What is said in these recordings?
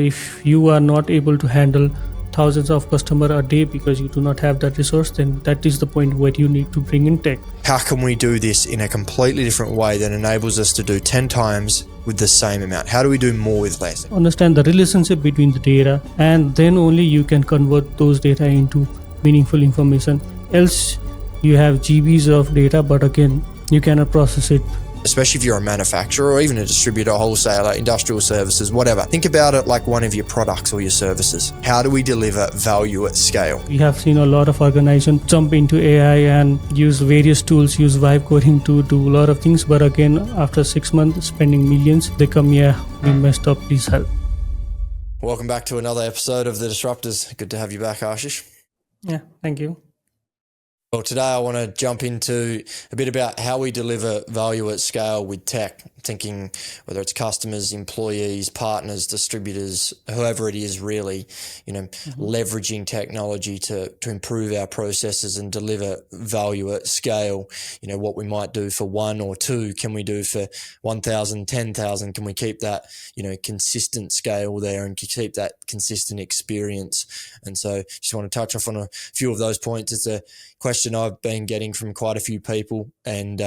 If you are not able to handle thousands of customers a day because you do not have that resource, then that is the point where you need to bring in tech. How can we do this in a completely different way that enables us to do 10 times with the same amount? How do we do more with less? Understand the relationship between the data, and then only you can convert those data into meaningful information. Else you have GBs of data, but again, you cannot process it. Especially if you're a manufacturer or even a distributor, wholesaler, industrial services, whatever. Think about it like one of your products or your services. How do we deliver value at scale? We have seen a lot of organizations jump into AI and use various tools, use vibe coding to do a lot of things. But again, after 6 months spending millions, they come, yeah, we messed up, please help. Welcome back to another episode of The Disruptors. Good to have you back, Aashish. Yeah, thank you. Well, today I want to jump into a bit about how we deliver value at scale with tech, thinking whether it's customers, employees, partners, distributors, whoever it is really, leveraging technology to improve our processes and deliver value at scale. What we might do for one or two, can we do for 1,000, 10,000? Can we keep that, consistent scale there and keep that consistent experience? And so just want to touch off on a few of those points. It's a question I've been getting from quite a few people, and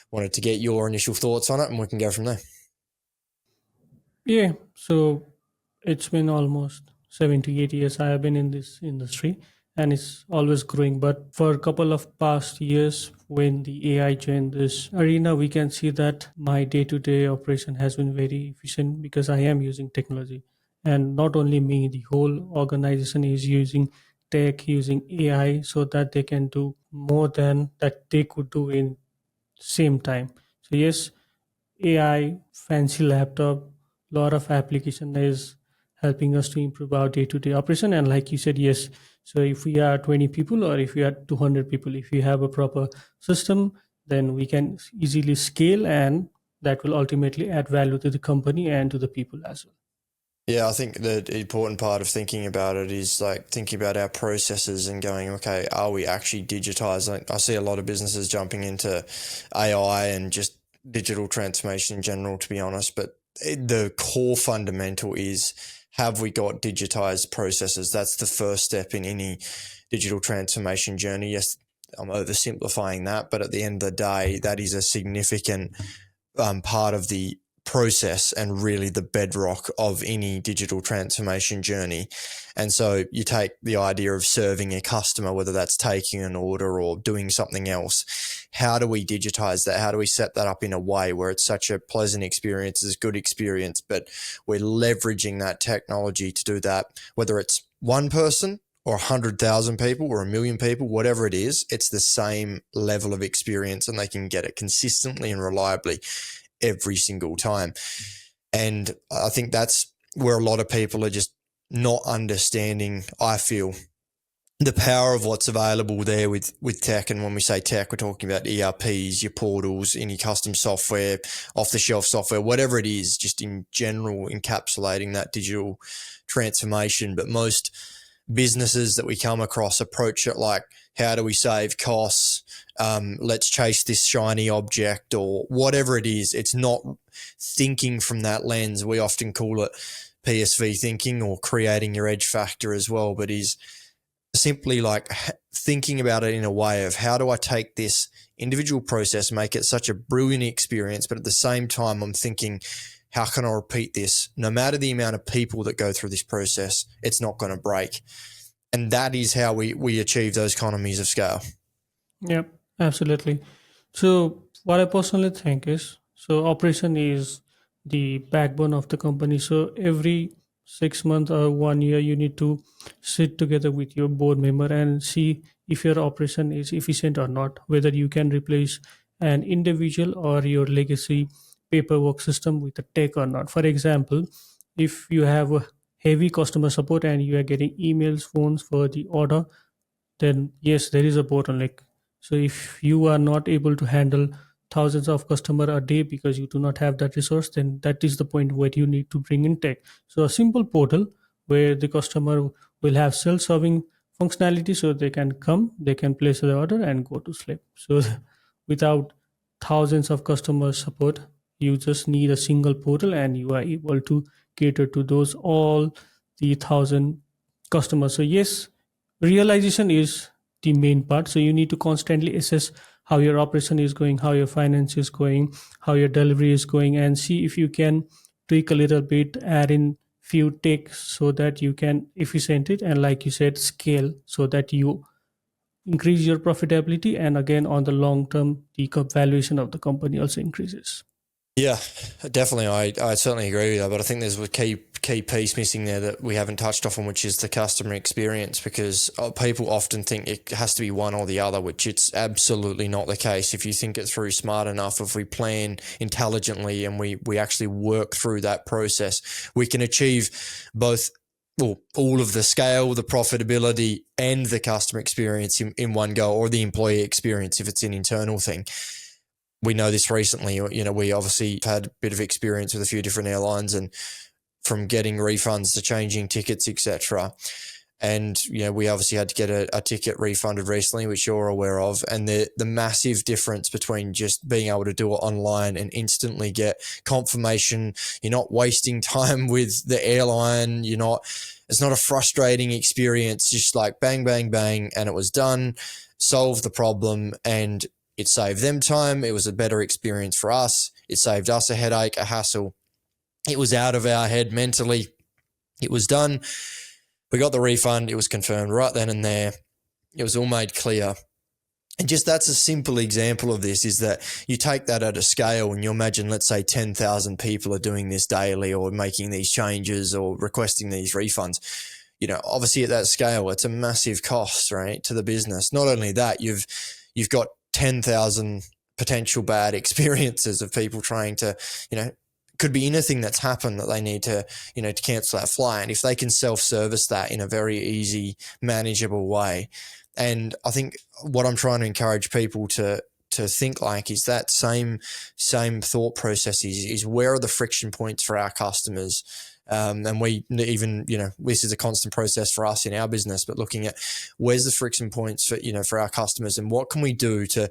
wanted to get your initial thoughts on it, and we can go from there. Yeah, so it's been almost 7 to 8 years I have been in this industry, and it's always growing. But for a couple of past years, when the AI joined this arena, we can see that my day-to-day operation has been very efficient because I am using technology. And not only me, the whole organization is using tech, using AI, so that they can do more than that they could do in same time. So yes, AI, fancy laptop, lot of application is helping us to improve our day-to-day operation. And like you said, yes, so if we are 20 people or if we are 200 people, if we have a proper system, then we can easily scale, and that will ultimately add value to the company and to the people as well. Yeah, I think the important part of thinking about it is like thinking about our processes and going, okay, are we actually digitized? Like, I see a lot of businesses jumping into AI and just digital transformation in general, to be honest. But the core fundamental is, have we got digitized processes? That's the first step in any digital transformation journey. Yes, I'm oversimplifying that, but at the end of the day, that is a significant part of the process and really the bedrock of any digital transformation journey. And so you take the idea of serving a customer, whether that's taking an order or doing something else. How do we digitize that? How do we set that up in a way where it's such a pleasant experience, it's a good experience, but we're leveraging that technology to do that, whether it's one person or 100,000 people or 1 million people, whatever it is, it's the same level of experience and they can get it consistently and reliably every single time. And I think that's where a lot of people are just not understanding, I feel, the power of what's available there with tech. And when we say tech, we're talking about ERPs, your portals, any custom software, off-the-shelf software, whatever it is, just in general encapsulating that digital transformation. But most businesses that we come across approach it like, how do we save costs? Let's chase this shiny object or whatever it is. It's not thinking from that lens. We often call it PSV thinking or creating your edge factor as well, but is simply like thinking about it in a way of, how do I take this individual process, make it such a brilliant experience, but at the same time, I'm thinking, how can I repeat this? No matter the amount of people that go through this process, it's not going to break. And that is how we achieve those economies of scale. Yep, absolutely. So what I personally think is, so operation is the backbone of the company. So every 6 months or 1 year, you need to sit together with your board member and see if your operation is efficient or not, whether you can replace an individual or your legacy paperwork system with a tech or not. For example, if you have a heavy customer support and you are getting emails, phones for the order, then yes, there is a bottleneck. So if you are not able to handle thousands of customer a day because you do not have that resource, then that is the point where you need to bring in tech. So a simple portal where the customer will have self-serving functionality, so they can come, they can place the order and go to sleep. So without thousands of customer support, you just need a single portal and you are able to cater to those all the 1,000 customers. So yes, realization is the main part. So you need to constantly assess how your operation is going, how your finance is going, how your delivery is going, and see if you can tweak a little bit, add in few takes so that you can efficient it, and like you said, scale so that you increase your profitability, and again on the long term the valuation of the company also increases. Yeah, definitely. I certainly agree with that, but I think there's a key piece missing there that we haven't touched on, which is the customer experience, because people often think it has to be one or the other, which it's absolutely not the case. If you think it through smart enough, if we plan intelligently and we actually work through that process, we can achieve both, well, all of the scale, the profitability, and the customer experience in one go, or the employee experience if it's an internal thing. We know this recently, we obviously had a bit of experience with a few different airlines, and from getting refunds to changing tickets, etc. And, we obviously had to get a ticket refunded recently, which you're aware of. And the massive difference between just being able to do it online and instantly get confirmation. You're not wasting time with the airline. It's not a frustrating experience, just like bang, bang, bang. And it was done, solved the problem, and it saved them time. It was a better experience for us. It saved us a headache, a hassle. It was out of our head mentally. It was done. We got the refund. It was confirmed right then and there. It was all made clear. And just that's a simple example of this, is that you take that at a scale and you imagine, let's say 10,000 people are doing this daily or making these changes or requesting these refunds. Obviously at that scale, it's a massive cost, right, to the business. Not only that, you've got 10,000 potential bad experiences of people trying to, could be anything that's happened that they need to, to cancel that flight. And if they can self-service that in a very easy, manageable way. And I think what I'm trying to encourage people to think like is that same thought process is where are the friction points for our customers? And we even, this is a constant process for us in our business, but looking at where's the friction points for our customers, and what can we do to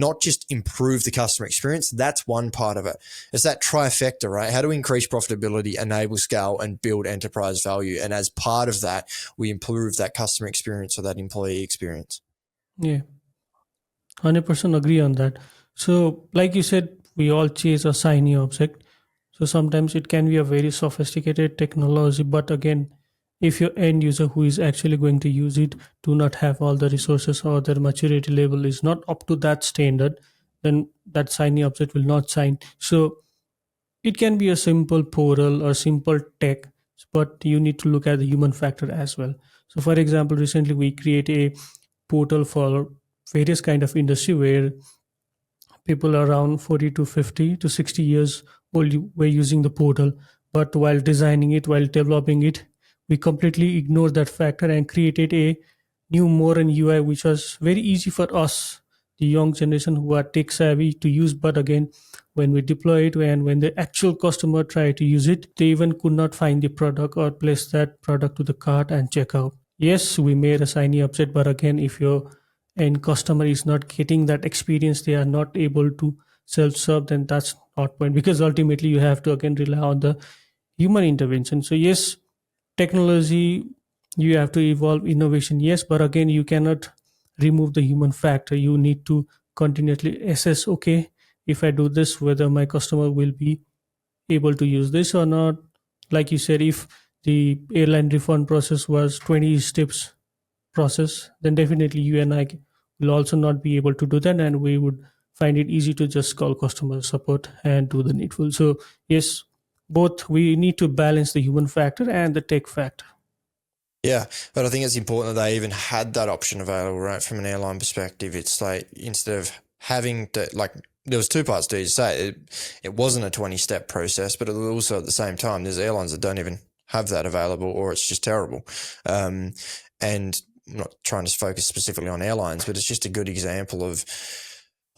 not just improve the customer experience. That's one part of it. It's that trifecta, right? How do we increase profitability, enable scale, and build enterprise value? And as part of that, we improve that customer experience or that employee experience. Yeah, 100% agree on that. So like you said, we all chase a shiny object. So sometimes it can be a very sophisticated technology, but again, if your end user who is actually going to use it do not have all the resources, or their maturity level is not up to that standard, then that shiny object will not shine. So it can be a simple portal or simple tech, but you need to look at the human factor as well. So for example, recently we create a portal for various kind of industry where people around 40 to 50 to 60 years old were using the portal, but while designing it, while developing it, we completely ignored that factor and created a new modern UI which was very easy for us, the young generation who are tech savvy, to use. But again, when we deploy it and when the actual customer try to use it, they even could not find the product or place that product to the cart and check out. Yes, we made a shiny upset, but again, if your end customer is not getting that experience, they are not able to self-serve, then that's not point, because ultimately you have to again rely on the human intervention. So yes, technology, you have to evolve innovation, yes, but again you cannot remove the human factor. You need to continuously assess, okay, if I do this, whether my customer will be able to use this or not. Like you said, if the airline refund process was 20 steps process, then definitely you and I will also not be able to do that, and we would find it easy to just call customer support and do the needful. So yes, both, we need to balance the human factor and the tech factor. Yeah, but I think it's important that they even had that option available, right? From an airline perspective, it's like instead of having to, like, there was two parts to say. It wasn't a 20-step process, but it was also at the same time, there's airlines that don't even have that available, or it's just terrible. And I'm not trying to focus specifically on airlines, but it's just a good example of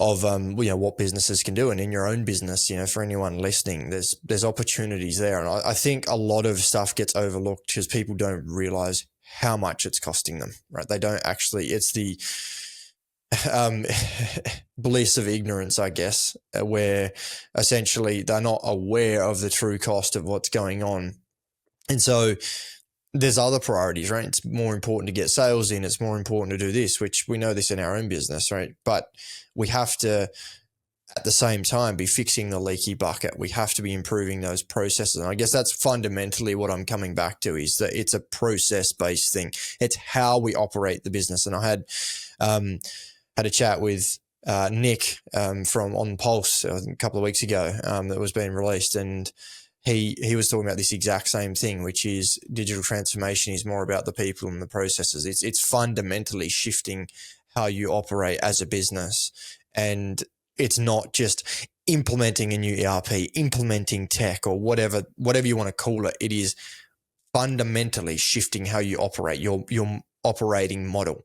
what businesses can do. And in your own business, for anyone listening, there's opportunities there. And I think a lot of stuff gets overlooked because people don't realize how much it's costing them, right? They don't actually, it's the bliss of ignorance, I guess, where essentially they're not aware of the true cost of what's going on. And so there's other priorities, right? It's more important to get sales in. It's more important to do this, which we know this in our own business, right? But we have to, at the same time, be fixing the leaky bucket. We have to be improving those processes. And I guess that's fundamentally what I'm coming back to, is that it's a process-based thing. It's how we operate the business. And I had a chat with Nick from On Pulse a couple of weeks ago that was being released, and he was talking about this exact same thing, which is digital transformation is more about the people and the processes. It's fundamentally shifting how you operate as a business, and it's not just implementing a new ERP, implementing tech, or whatever you want to call it. It is fundamentally shifting how you operate, your operating model,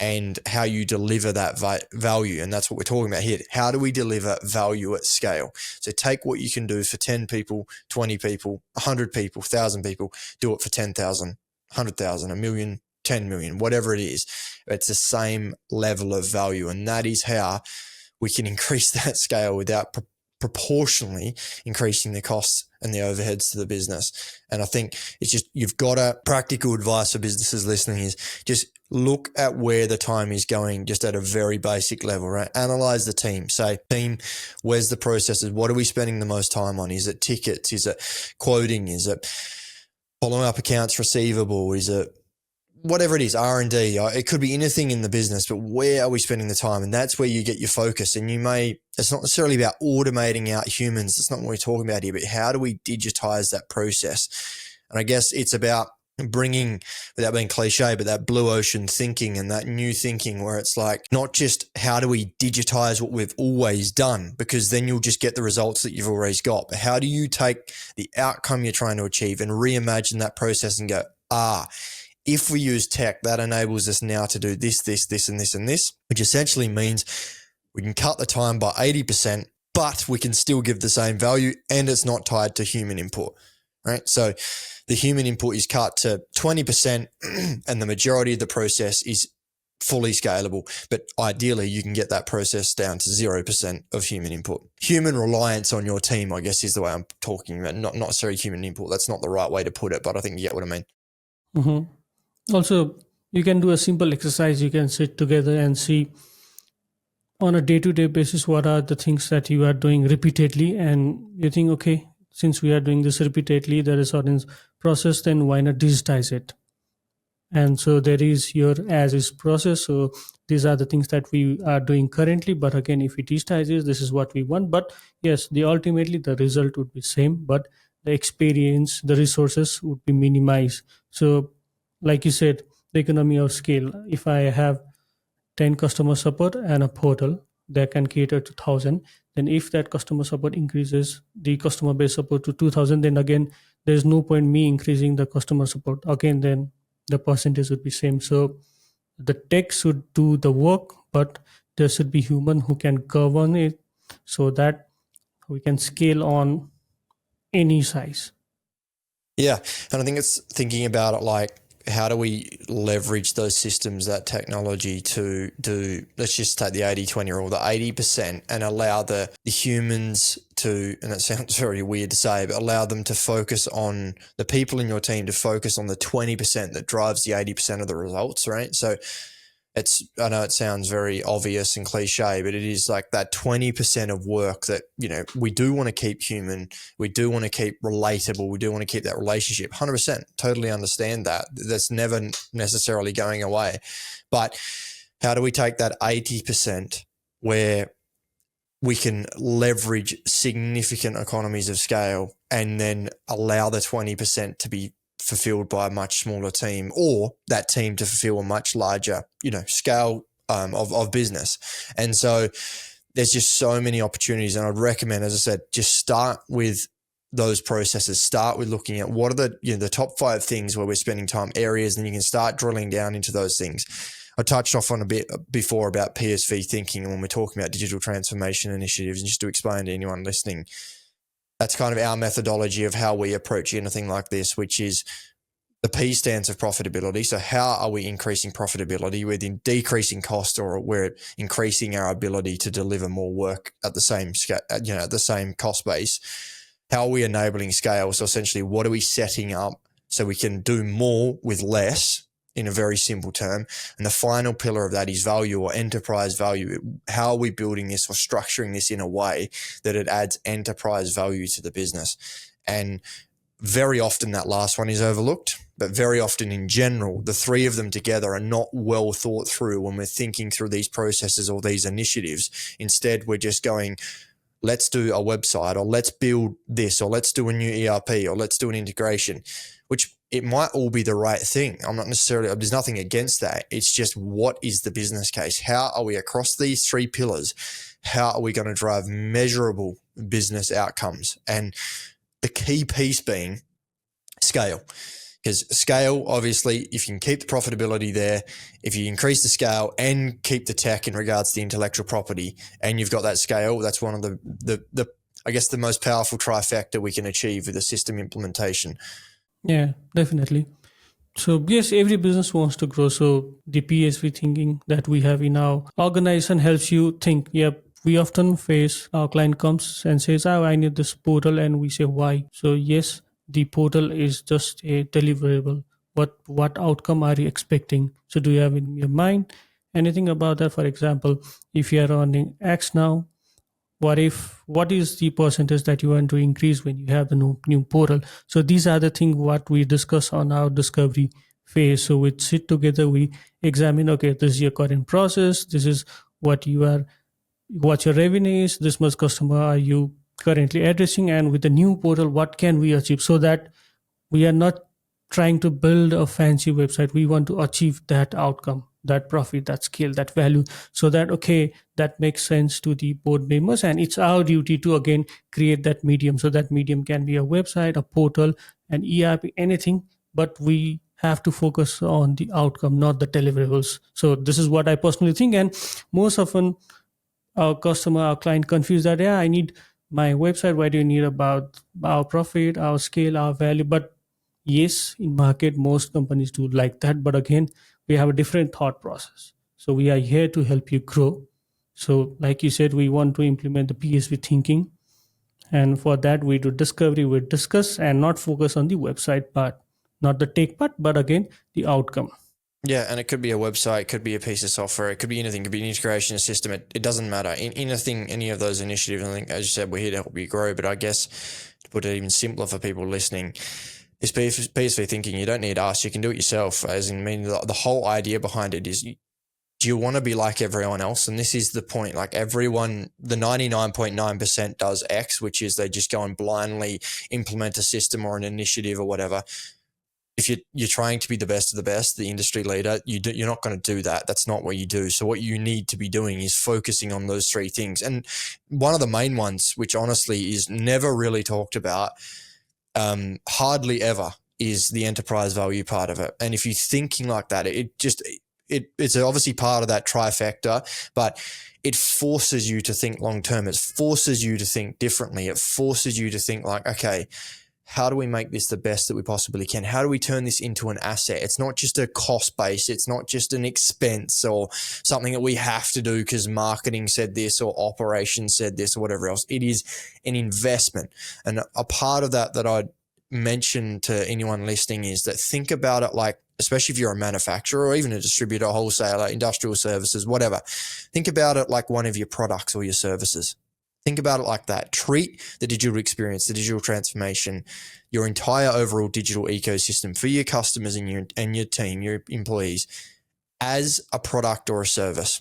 and how you deliver that value. And that's what we're talking about here. How do we deliver value at scale? So take what you can do for 10 people, 20 people, 100 people, 1,000 people, do it for 10,000, 100,000, a million, 10 million, whatever it is. It's the same level of value. And that is how we can increase that scale without proportionally increasing the costs and the overheads to the business. And I think it's just, you've got a practical advice for businesses listening is just look at where the time is going, just at a very basic level, right? Analyze the team. Say, team, where's the processes? What are we spending the most time on? Is it tickets? Is it quoting? Is it following up accounts receivable? Is it whatever it is, R&D? It could be anything in the business, but where are we spending the time? And that's where you get your focus. And it's not necessarily about automating out humans. That's not what we're talking about here, but how do we digitize that process? And I guess it's about bringing, without being cliche, but that blue ocean thinking and that new thinking where it's like, not just how do we digitize what we've always done, because then you'll just get the results that you've always got. But how do you take the outcome you're trying to achieve and reimagine that process and go, if we use tech, that enables us now to do this, this, this, and this, and this, which essentially means we can cut the time by 80%, but we can still give the same value, and it's not tied to human input, right? So the human input is cut to 20% and the majority of the process is fully scalable. But ideally, you can get that process down to 0% of human input. Human reliance on your team, I guess, is the way I'm talking about, not necessarily human input. That's not the right way to put it, but I think you get what I mean. Mm-hmm. Also, you can do a simple exercise. You can sit together and see on a day-to-day basis what are the things that you are doing repeatedly, and you think, okay, since we are doing this repeatedly, there is a certain process, then why not digitize it? And so there is your as is process. So these are the things that we are doing currently, but again, if we digitize it, this is what we want. But yes, ultimately the result would be same, but the experience, the resources would be minimized. So like you said, the economy of scale. If I have 10 customer support and a portal that can cater to 1,000, then if that customer support increases the customer base support to 2,000, then again, there's no point me increasing the customer support. Again, then the percentage would be same. So the tech should do the work, but there should be human who can govern it so that we can scale on any size. Yeah. And I think it's thinking about it like, how do we leverage those systems, that technology to do, let's just take the 80-20 rule, the 80%, and allow the humans to, and it sounds very weird to say, but allow them to focus on the people in your team, to focus on the 20% that drives the 80% of the results, right? So I know it sounds very obvious and cliche, but it is like that 20% of work that, we do want to keep human. We do want to keep relatable. We do want to keep that relationship. 100%. Totally understand that. That's never necessarily going away. But how do we take that 80% where we can leverage significant economies of scale and then allow the 20% to be fulfilled by a much smaller team, or that team to fulfill a much larger, scale of business? And so there's just so many opportunities. And I'd recommend, as I said, just start with those processes. Start with looking at what are the top 5 things where we're spending time, areas, and you can start drilling down into those things. I touched off on a bit before about PSV thinking, and when we're talking about digital transformation initiatives, and just to explain to anyone listening, that's kind of our methodology of how we approach anything like this, which is the P stands for profitability. So how are we increasing profitability? We're decreasing cost, or we're increasing our ability to deliver more work at the same scale, at the same cost base. How are we enabling scale? So essentially, what are we setting up so we can do more with less in a very simple term. And the final pillar of that is value or enterprise value. How are we building this or structuring this in a way that it adds enterprise value to the business? And very often that last one is overlooked, but very often in general, the three of them together are not well thought through when we're thinking through these processes or these initiatives. Instead, we're just going, let's do a website, or let's build this, or let's do a new ERP, or let's do an integration, which it might all be the right thing. I'm not necessarily, there's nothing against that. It's just, what is the business case? How are we across these three pillars? How are we going to drive measurable business outcomes? And the key piece being scale. Because scale, obviously, if you can keep the profitability there, if you increase the scale and keep the tech in regards to the intellectual property, and you've got that scale, that's one of the I guess the most powerful trifecta we can achieve with a system implementation. Yeah, definitely. So yes, every business wants to grow. So the PSV thinking that we have in our organization helps you think. Yep. We often face our client comes and says, "Oh, I need this portal," and we say, "Why?" So yes, the portal is just a deliverable. What outcome are you expecting? So do you have in your mind anything about that? For example, if you are earning X now, what is the percentage that you want to increase when you have the new portal? So these are the things what we discuss on our discovery phase. So we sit together, we examine, okay, this is your current process, this is what you are, what your revenue is, this much customer are you currently addressing, and with the new portal what can we achieve, so that we are not trying to build a fancy website. We want to achieve that outcome, that profit, that scale, that value, so that, okay, that makes sense to the board members, and it's our duty to again create that medium. So that medium can be a website, a portal, an ERP, anything, but we have to focus on the outcome, not the deliverables. So this is what I personally think. And most often our customer, our client confused that, yeah, I need my website, why do you need about our profit, our scale, our value? But yes, in market most companies do like that, but again, we have a different thought process. So we are here to help you grow. So like you said, we want to implement the PSV thinking, and for that we do discovery, we discuss and not focus on the website part, not the tech part, but again the outcome. Yeah, and it could be a website, it could be a piece of software, it could be anything, it could be an integration system. It doesn't matter. In anything, any of those initiatives, I think, as you said, we're here to help you grow. But I guess to put it even simpler for people listening, this PSV thinking, you don't need us, you can do it yourself. As in, the whole idea behind it is, do you want to be like everyone else? And this is the point. Like everyone, the 99.9% does X, which is they just go and blindly implement a system or an initiative or whatever. If you're trying to be the best of the best, the industry leader, you're not going to do that. That's not what you do. So what you need to be doing is focusing on those three things. And one of the main ones, which honestly is never really talked about, hardly ever, is the enterprise value part of it. And if you're thinking like that, it's obviously part of that trifecta, but it forces you to think long term. It forces you to think differently. It forces you to think like, okay, how do we make this the best that we possibly can? How do we turn this into an asset? It's not just a cost base. It's not just an expense or something that we have to do because marketing said this or operations said this or whatever else. It is an investment. And a part of that I'd mention to anyone listening is that think about it like, especially if you're a manufacturer or even a distributor, wholesaler, industrial services, whatever, think about it like one of your products or your services. Think about it like that. Treat the digital experience, the digital transformation, your entire overall digital ecosystem for your customers and your team, your employees, as a product or a service.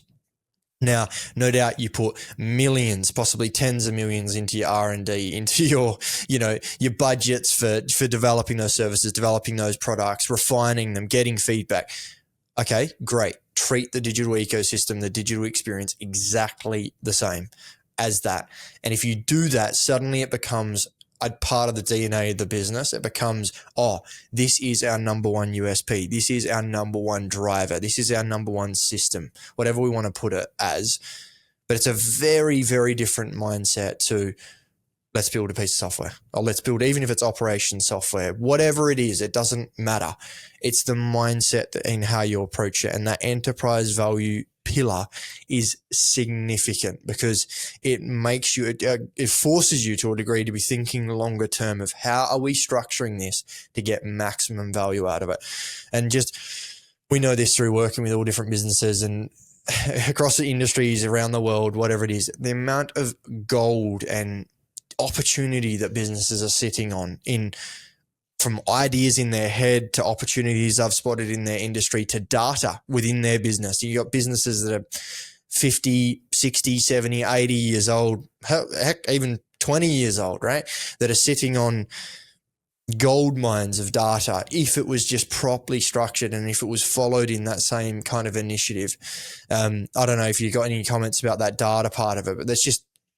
Now, no doubt you put millions, possibly tens of millions into your R&D, into your budgets for developing those services, developing those products, refining them, getting feedback. Okay, great. Treat the digital ecosystem, the digital experience exactly the same as that. And if you do that, suddenly it becomes a part of the DNA of the business. It becomes, this is our number one USP. This is our number one driver. This is our number one system, whatever we want to put it as. But it's a very, very different mindset to let's build a piece of software, or let's build, even if it's operations software, whatever it is, it doesn't matter. It's the mindset in how you approach it. And that enterprise value pillar is significant because it makes you, it forces you to a degree to be thinking longer term of how are we structuring this to get maximum value out of it. And just, we know this through working with all different businesses and across the industries around the world, whatever it is, the amount of gold and opportunity that businesses are sitting on, in from ideas in their head to opportunities I've spotted in their industry to data within their business. You got businesses that are 50, 60, 70, 80 years old, heck, even 20 years old, right? That are sitting on gold mines of data if it was just properly structured and if it was followed in that same kind of initiative. I don't know if you got any comments about that data part of it, but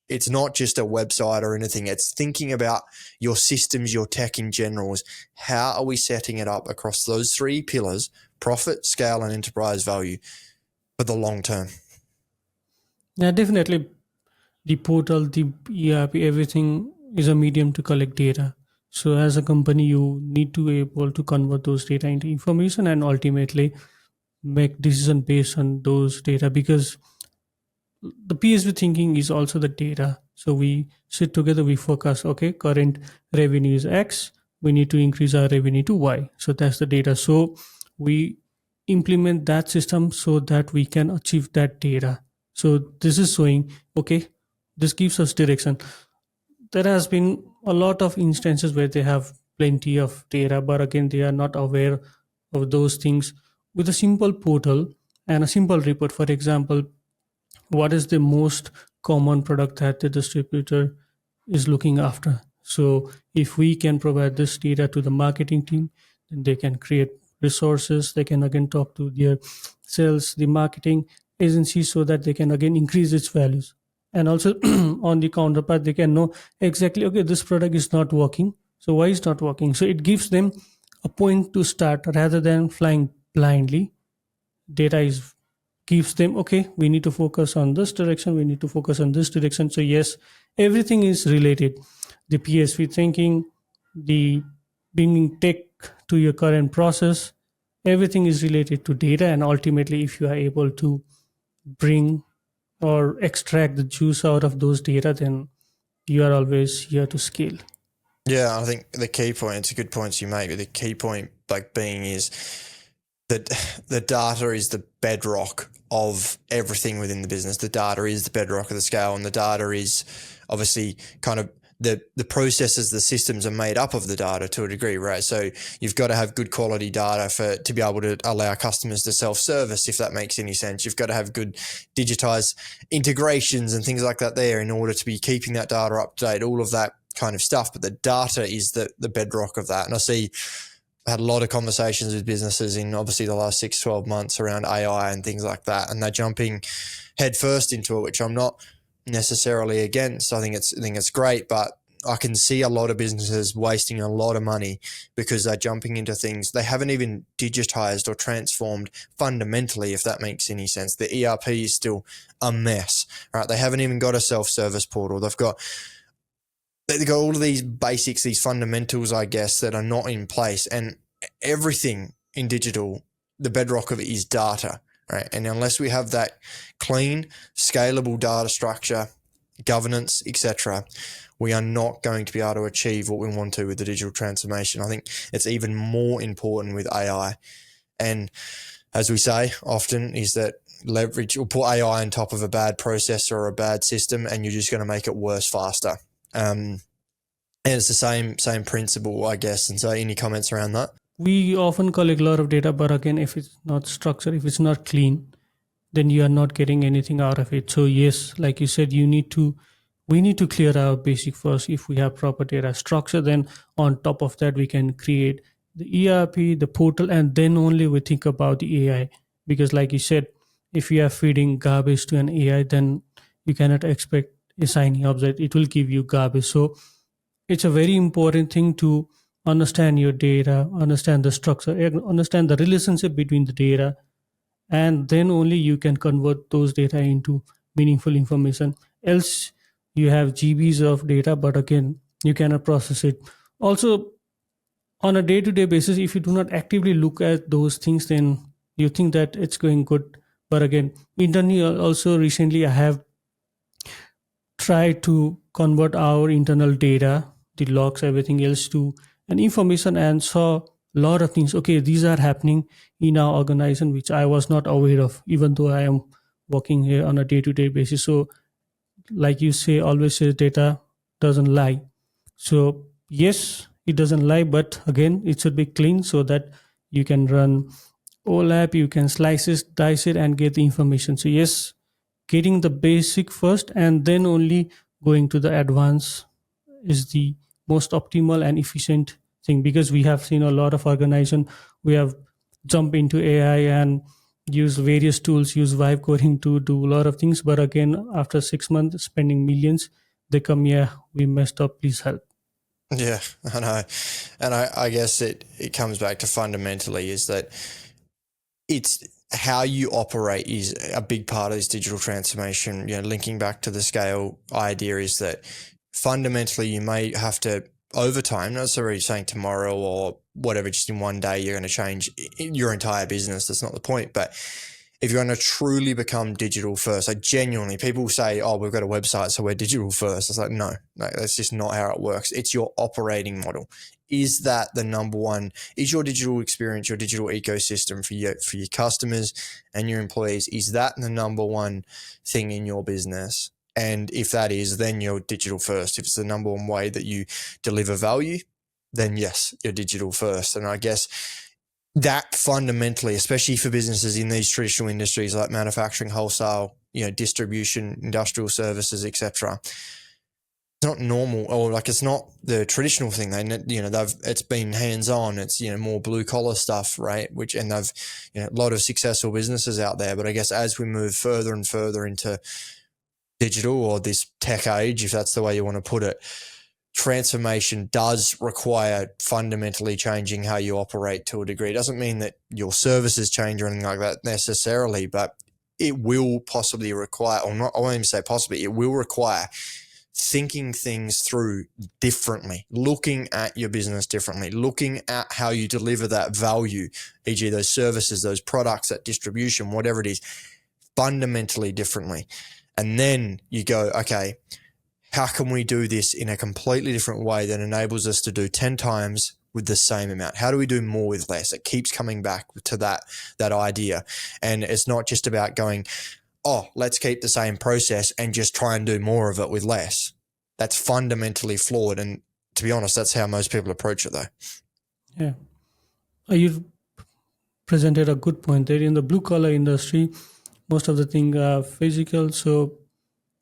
it's not just a website or anything. It's thinking about your systems, your tech in general. Is how are we setting it up across those three pillars: profit, scale, and enterprise value for the long term? Yeah, definitely. The portal, the ERP, everything is a medium to collect data. So as a company, you need to be able to convert those data into information and ultimately make decision based on those data, because the PSV thinking is also the data. So we sit together, we focus, okay, current revenue is X, we need to increase our revenue to Y. So that's the data. So we implement that system so that we can achieve that data. So this is showing, okay, this gives us direction. There has been a lot of instances where they have plenty of data, but again, they are not aware of those things. With a simple portal and a simple report, for example, what is the most common product that the distributor is looking after? So if we can provide this data to the marketing team, then they can create resources, they can again talk to their sales, the marketing agency, so that they can again increase its values. And also on the counterpart, they can know exactly, okay, this product is not working, so why is not working? So it gives them a point to start rather than flying blindly. Data is gives them, okay, we need to focus on this direction, we need to focus on this direction. So yes, everything is related. The PSV thinking, the bringing tech to your current process, everything is related to data. And ultimately, if you are able to bring or extract the juice out of those data, then you are always here to scale. Yeah, I think the key point, it's a good point you make, but the key point being is that the data is the bedrock of everything within the business. The data is the bedrock of the scale, and the data is obviously kind of the processes, the systems are made up of the data to a degree, right? So you've got to have good quality data to be able to allow customers to self-service, if that makes any sense. You've got to have good digitized integrations and things like that there in order to be keeping that data up to date, all of that kind of stuff. But the data is the bedrock of that. And I had a lot of conversations with businesses in obviously the last 6-12 months around AI and things like that, and they're jumping headfirst into it, which I'm not necessarily against. I think it's great, but I can see a lot of businesses wasting a lot of money because they're jumping into things they haven't even digitized or transformed fundamentally, if that makes any sense. The ERP is still a mess, right? They haven't even got a self-service portal. They've got all of these basics, these fundamentals, I guess, that are not in place. And everything in digital, the bedrock of it is data, right? And unless we have that clean, scalable data structure, governance, etc., we are not going to be able to achieve what we want to with the digital transformation. I think it's even more important with AI. And as we say often, is that leverage or put AI on top of a bad process or a bad system, and you're just going to make it worse faster. And it's the same principle, I guess. And so any comments around that? We often collect a lot of data, but again, if it's not structured, if it's not clean, then you are not getting anything out of it. So yes, like you said, we need to clear our basic first. If we have proper data structure, then on top of that, we can create the ERP, the portal, and then only we think about the AI. Because like you said, if you are feeding garbage to an AI, then you cannot expect a shiny object. It will give you garbage. So it's a very important thing to understand your data, understand the structure, understand the relationship between the data, and then only you can convert those data into meaningful information. Else you have GBs of data, but again, you cannot process it. Also, on a day-to-day basis, if you do not actively look at those things, then you think that it's going good, But again, internally also recently I have tried to convert our internal data, the logs, everything else to an information, and saw a lot of things. Okay, these are happening in our organization which I was not aware of, even though I am working here on a day-to-day basis. So like you say, always say data doesn't lie. So yes, it doesn't lie, but again, it should be clean so that you can run OLAP, you can slice it, dice it, and get the information. So yes, getting the basic first and then only going to the advanced is the most optimal and efficient thing, because we have seen a lot of organization, we have jumped into AI and use various tools, use vibe coding to do a lot of things, but again after 6 months spending millions, they come, yeah, we messed up, please help. Yeah, I know. And I guess it comes back to fundamentally is that it's how you operate is a big part of this digital transformation. You know, linking back to the scale idea is that fundamentally you may have to, over time, not necessarily saying tomorrow or whatever, just in one day you're going to change your entire business. That's not the point. But if you're going to truly become digital first, like genuinely, people say, oh, we've got a website, so we're digital first. It's like, no, that's just not how it works. It's your operating model. Is that the number one? Is your digital experience, your digital ecosystem for your customers and your employees, is that the number one thing in your business? And if that is, then you're digital first. If it's the number one way that you deliver value, then yes, you're digital first. And I guess that fundamentally, especially for businesses in these traditional industries like manufacturing, wholesale, distribution, industrial services, etc., it's not normal, or like it's not the traditional thing. It's been hands on. It's more blue collar stuff, right? And they've a lot of successful businesses out there. But I guess as we move further and further into digital or this tech age, if that's the way you want to put it, transformation does require fundamentally changing how you operate to a degree. It doesn't mean that your services change or anything like that necessarily, but it will possibly require, or not, I won't even say possibly, it will require thinking things through differently, looking at your business differently, looking at how you deliver that value, e.g. those services, those products, that distribution, whatever it is, fundamentally differently. And then you go, okay, how can we do this in a completely different way that enables us to do 10 times with the same amount? How do we do more with less? It keeps coming back to that idea. And it's not just about going, oh, let's keep the same process and just try and do more of it with less. That's fundamentally flawed. And to be honest, that's how most people approach it though. Yeah. You presented a good point there. In the blue collar industry, most of the things are physical. So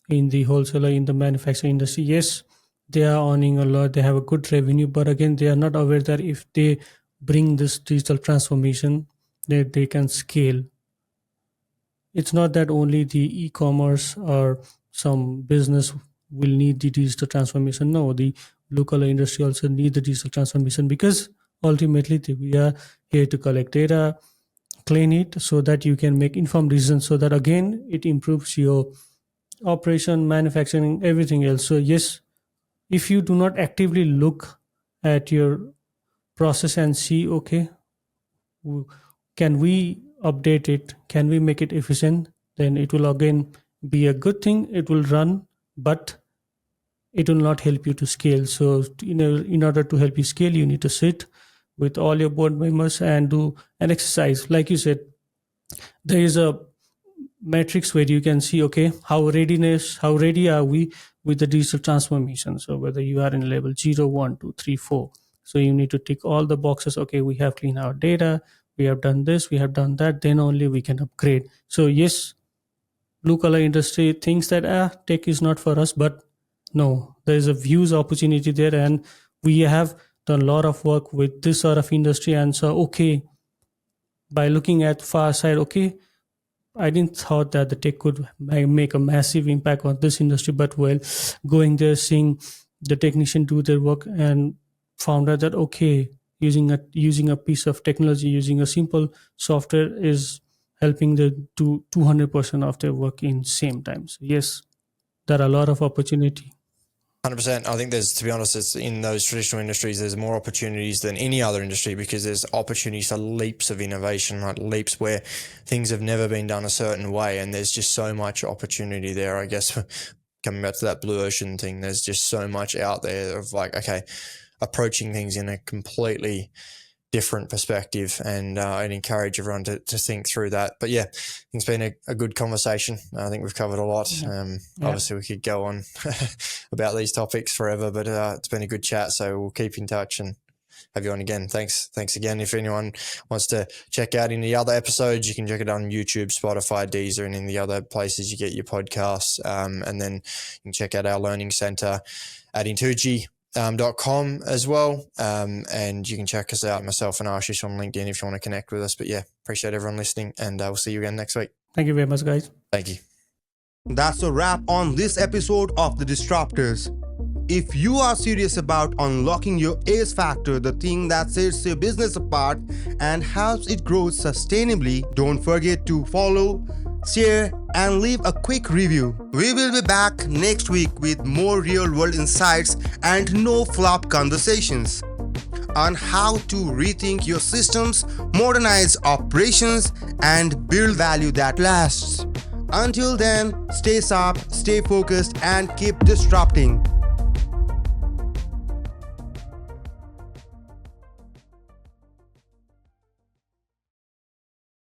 in the wholesaler, in the manufacturing industry, yes, they are earning a lot, they have a good revenue, but again, they are not aware that if they bring this digital transformation, they can scale. It's not that only the e-commerce or some business will need the digital transformation. No, the blue collar industry also need the digital transformation, because ultimately we are here to collect data, clean it so that you can make informed decisions, so that again it improves your operation, manufacturing, everything else. So yes, if you do not actively look at your process and see, okay, can we update it, can we make it efficient, then it will again be a good thing, it will run, but it will not help you to scale. So in order to help you scale, you need to sit with all your board members and do an exercise. Like you said, there is a metrics where you can see, okay, how ready are we with the digital transformation. So whether you are in level 0, 1, 2, 3, 4, so you need to tick all the boxes. Okay, we have cleaned our data, we have done this, we have done that, then only we can upgrade. So yes, blue collar industry thinks that tech is not for us, but no, there is a huge opportunity there, and we have done a lot of work with this sort of industry. And so okay, by looking at far side, okay, I didn't thought that the tech could make a massive impact on this industry, but well, going there, seeing the technician do their work, and found out that okay, using a piece of technology, using a simple software is helping them do 200% of their work in same time. So yes, there are a lot of opportunity. 100%. I think there's, to be honest, it's in those traditional industries, there's more opportunities than any other industry because there's opportunities for leaps of innovation, like leaps where things have never been done a certain way. And there's just so much opportunity there, I guess. Coming back to that blue ocean thing, there's just so much out there of like, okay, approaching things in a completely different perspective, and I'd encourage everyone to think through that. But yeah, it's been a good conversation. I think we've covered a lot. Obviously we could go on about these topics forever, but it's been a good chat, so we'll keep in touch and have you on again. Thanks again. If anyone wants to check out any other episodes, you can check it on YouTube, Spotify, Deezer, and in the other places you get your podcasts. And then you can check out our learning center at Intuji.com as well. And you can check us out, myself and Aashish, on LinkedIn if you want to connect with us. But yeah, appreciate everyone listening, and we'll see you again next week. Thank you very much, guys. Thank you. That's a wrap on this episode of the Disruptors. If you are serious about unlocking your ace factor, the thing that sets your business apart and helps it grow sustainably, don't forget to follow, share, and leave a quick review. We will be back next week with more real-world insights and no-flop conversations on how to rethink your systems, modernize operations, and build value that lasts. Until then, stay sharp, stay focused, and keep disrupting.